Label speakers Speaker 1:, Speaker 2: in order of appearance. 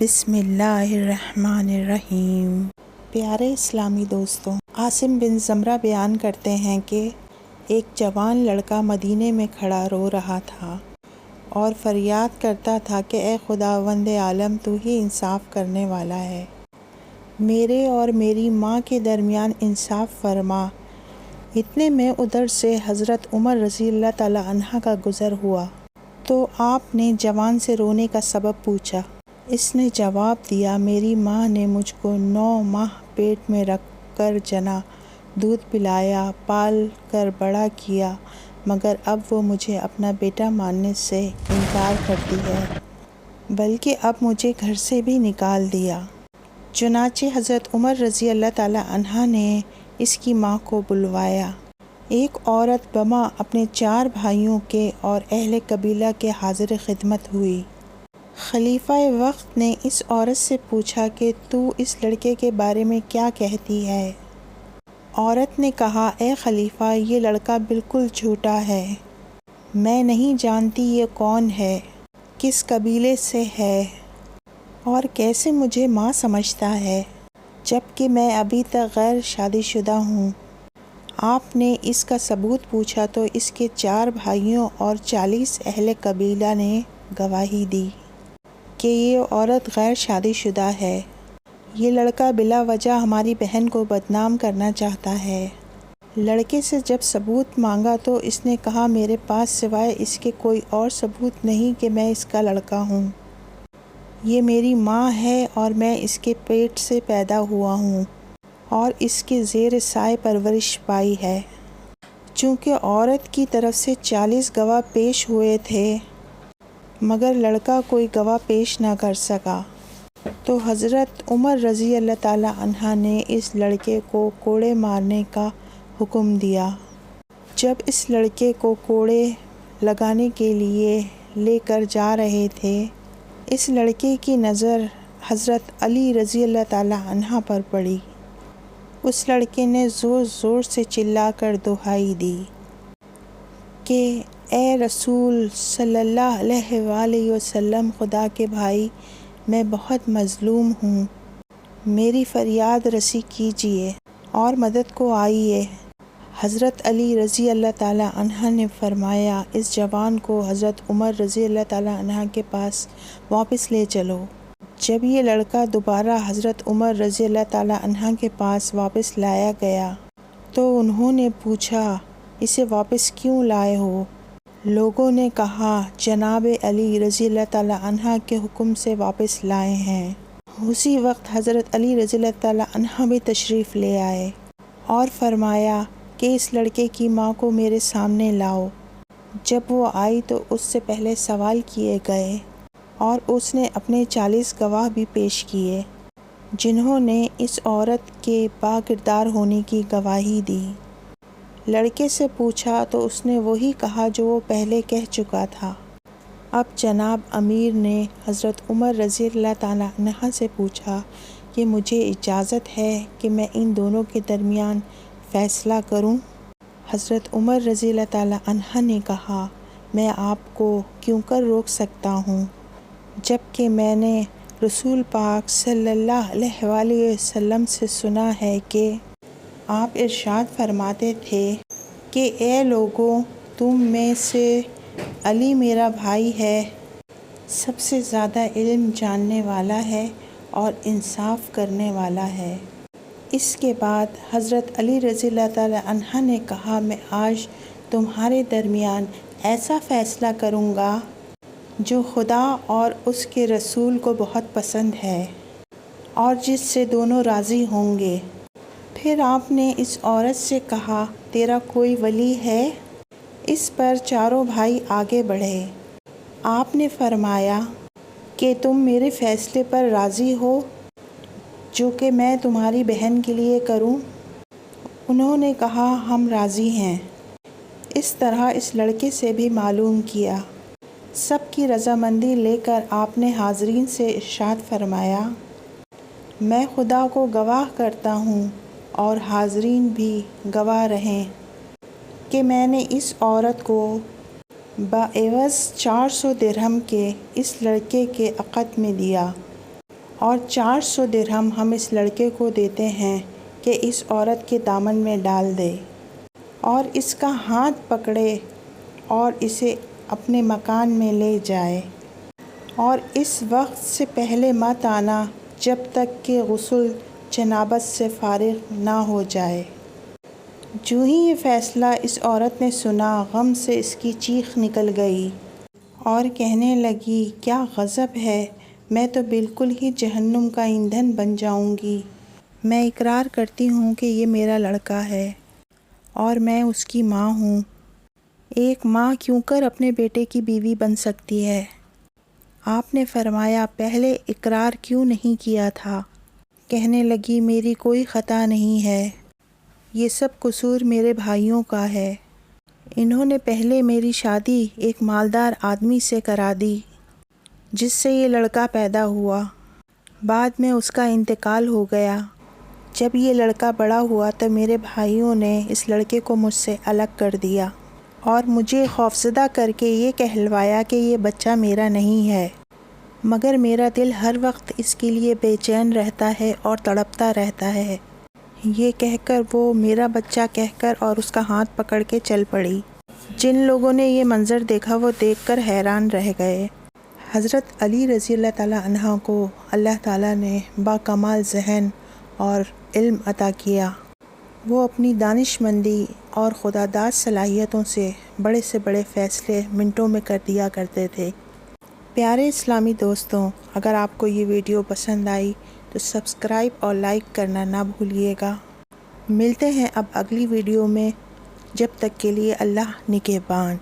Speaker 1: بسم اللہ الرحمن الرحیم۔ پیارے اسلامی دوستوں، عاصم بن زمرہ بیان کرتے ہیں کہ ایک جوان لڑکا مدینے میں کھڑا رو رہا تھا اور فریاد کرتا تھا کہ اے خداوند عالم، تو ہی انصاف کرنے والا ہے، میرے اور میری ماں کے درمیان انصاف فرما۔ اتنے میں ادھر سے حضرت عمر رضی اللہ تعالیٰ عنہ کا گزر ہوا تو آپ نے جوان سے رونے کا سبب پوچھا۔ اس نے جواب دیا، میری ماں نے مجھ کو 9 ماہ پیٹ میں رکھ کر جنا، دودھ پلایا، پال کر بڑا کیا، مگر اب وہ مجھے اپنا بیٹا ماننے سے انکار کرتی ہے، بلکہ اب مجھے گھر سے بھی نکال دیا۔ چنانچہ حضرت عمر رضی اللہ تعالیٰ عنہ نے اس کی ماں کو بلوایا۔ ایک عورت بما اپنے 4 بھائیوں کے اور اہل قبیلہ کے حاضر خدمت ہوئی۔ خلیفہ وقت نے اس عورت سے پوچھا کہ تو اس لڑکے کے بارے میں کیا کہتی ہے؟ عورت نے کہا، اے خلیفہ، یہ لڑکا بالکل جھوٹا ہے، میں نہیں جانتی یہ کون ہے، کس قبیلے سے ہے اور کیسے مجھے ماں سمجھتا ہے، جبکہ میں ابھی تک غیر شادی شدہ ہوں۔ آپ نے اس کا ثبوت پوچھا تو اس کے 4 بھائیوں اور 40 اہل قبیلہ نے گواہی دی کہ یہ عورت غیر شادی شدہ ہے۔ یہ لڑکا بلا وجہ ہماری بہن کو بدنام کرنا چاہتا ہے۔ لڑکے سے جب ثبوت مانگا تو اس نے کہا، میرے پاس سوائے اس کے کوئی اور ثبوت نہیں کہ میں اس کا لڑکا ہوں۔ یہ میری ماں ہے اور میں اس کے پیٹ سے پیدا ہوا ہوں اور اس کے زیر سایہ پرورش پائی ہے۔ چونکہ عورت کی طرف سے 40 گواہ پیش ہوئے تھے مگر لڑکا کوئی گواہ پیش نہ کر سکا، تو حضرت عمر رضی اللہ تعالیٰ عنہ نے اس لڑکے کو کوڑے مارنے کا حکم دیا۔ جب اس لڑکے کو کوڑے لگانے کے لیے لے کر جا رہے تھے، اس لڑکے کی نظر حضرت علی رضی اللہ تعالیٰ عنہ پر پڑی۔ اس لڑکے نے زور زور سے چلا کر دہائی دی کہ اے رسول صلی اللہ علیہ وآلہ وسلم، خدا کے بھائی، میں بہت مظلوم ہوں، میری فریاد رسی کیجیے اور مدد کو آئیے۔ حضرت علی رضی اللہ تعالیٰ عنہ نے فرمایا، اس جوان کو حضرت عمر رضی اللہ تعالیٰ عنہ کے پاس واپس لے چلو۔ جب یہ لڑکا دوبارہ حضرت عمر رضی اللہ تعالیٰ عنہ کے پاس واپس لایا گیا تو انہوں نے پوچھا، اسے واپس کیوں لائے ہو؟ لوگوں نے کہا، جناب علی رضی اللہ تعالیٰ عنہ کے حکم سے واپس لائے ہیں۔ اسی وقت حضرت علی رضی اللہ تعالیٰ عنہ بھی تشریف لے آئے اور فرمایا کہ اس لڑکے کی ماں کو میرے سامنے لاؤ۔ جب وہ آئی تو اس سے پہلے سوال کیے گئے اور اس نے اپنے 40 گواہ بھی پیش کیے جنہوں نے اس عورت کے باکردار ہونے کی گواہی دی۔ لڑکے سے پوچھا تو اس نے وہی کہا جو وہ پہلے کہہ چکا تھا۔ اب جناب امیر نے حضرت عمر رضی اللہ تعالیٰ عنہ سے پوچھا کہ مجھے اجازت ہے کہ میں ان دونوں کے درمیان فیصلہ کروں؟ حضرت عمر رضی اللہ تعالیٰ عنہ نے کہا، میں آپ کو کیوں کر روک سکتا ہوں، جبکہ میں نے رسول پاک صلی اللہ علیہ وآلہ وسلم سے سنا ہے کہ آپ ارشاد فرماتے تھے کہ اے لوگوں، تم میں سے علی میرا بھائی ہے، سب سے زیادہ علم جاننے والا ہے اور انصاف کرنے والا ہے۔ اس کے بعد حضرت علی رضی اللہ تعالیٰ عنہ نے کہا، میں آج تمہارے درمیان ایسا فیصلہ کروں گا جو خدا اور اس کے رسول کو بہت پسند ہے اور جس سے دونوں راضی ہوں گے۔ پھر آپ نے اس عورت سے کہا، تیرا کوئی ولی ہے؟ اس پر چاروں بھائی آگے بڑھے۔ آپ نے فرمایا کہ تم میرے فیصلے پر راضی ہو جو کہ میں تمہاری بہن کے لیے کروں؟ انہوں نے کہا، ہم راضی ہیں۔ اس طرح اس لڑکے سے بھی معلوم کیا۔ سب کی رضامندی لے کر آپ نے حاضرین سے ارشاد فرمایا، میں خدا کو گواہ کرتا ہوں اور حاضرین بھی گواہ رہیں کہ میں نے اس عورت کو بعوض 400 درہم کے اس لڑکے کے عقد میں دیا۔ اور 400 درہم ہم اس لڑکے کو دیتے ہیں کہ اس عورت کے دامن میں ڈال دے اور اس کا ہاتھ پکڑے اور اسے اپنے مکان میں لے جائے، اور اس وقت سے پہلے مت آنا جب تک کہ غسل جنابت سے فارغ نہ ہو جائے۔ جو ہی یہ فیصلہ اس عورت نے سنا، غم سے اس کی چیخ نکل گئی اور کہنے لگی، کیا غضب ہے، میں تو بالکل ہی جہنم کا ایندھن بن جاؤں گی۔ میں اقرار کرتی ہوں کہ یہ میرا لڑکا ہے اور میں اس کی ماں ہوں۔ ایک ماں کیوں کر اپنے بیٹے کی بیوی بن سکتی ہے؟ آپ نے فرمایا، پہلے اقرار کیوں نہیں کیا تھا؟ کہنے لگی، میری کوئی خطا نہیں ہے، یہ سب قصور میرے بھائیوں کا ہے۔ انہوں نے پہلے میری شادی ایک مالدار آدمی سے کرا دی جس سے یہ لڑکا پیدا ہوا، بعد میں اس کا انتقال ہو گیا۔ جب یہ لڑکا بڑا ہوا تو میرے بھائیوں نے اس لڑکے کو مجھ سے الگ کر دیا اور مجھے خوفزدہ کر کے یہ کہلوایا کہ یہ بچہ میرا نہیں ہے، مگر میرا دل ہر وقت اس کے لیے بے چین رہتا ہے اور تڑپتا رہتا ہے۔ یہ کہہ کر وہ میرا بچہ کہہ کر اور اس کا ہاتھ پکڑ کے چل پڑی۔ جن لوگوں نے یہ منظر دیکھا وہ دیکھ کر حیران رہ گئے۔ حضرت علی رضی اللہ تعالیٰ عنہ کو اللہ تعالیٰ نے باکمال ذہن اور علم عطا کیا۔ وہ اپنی دانش مندی اور خداداد صلاحیتوں سے بڑے سے بڑے فیصلے منٹوں میں کر دیا کرتے تھے۔ پیارے اسلامی دوستوں، اگر آپ کو یہ ویڈیو پسند آئی تو سبسکرائب اور لائک کرنا نہ بھولیے گا۔ ملتے ہیں اب اگلی ویڈیو میں، جب تک کے لیے اللہ نگہبان۔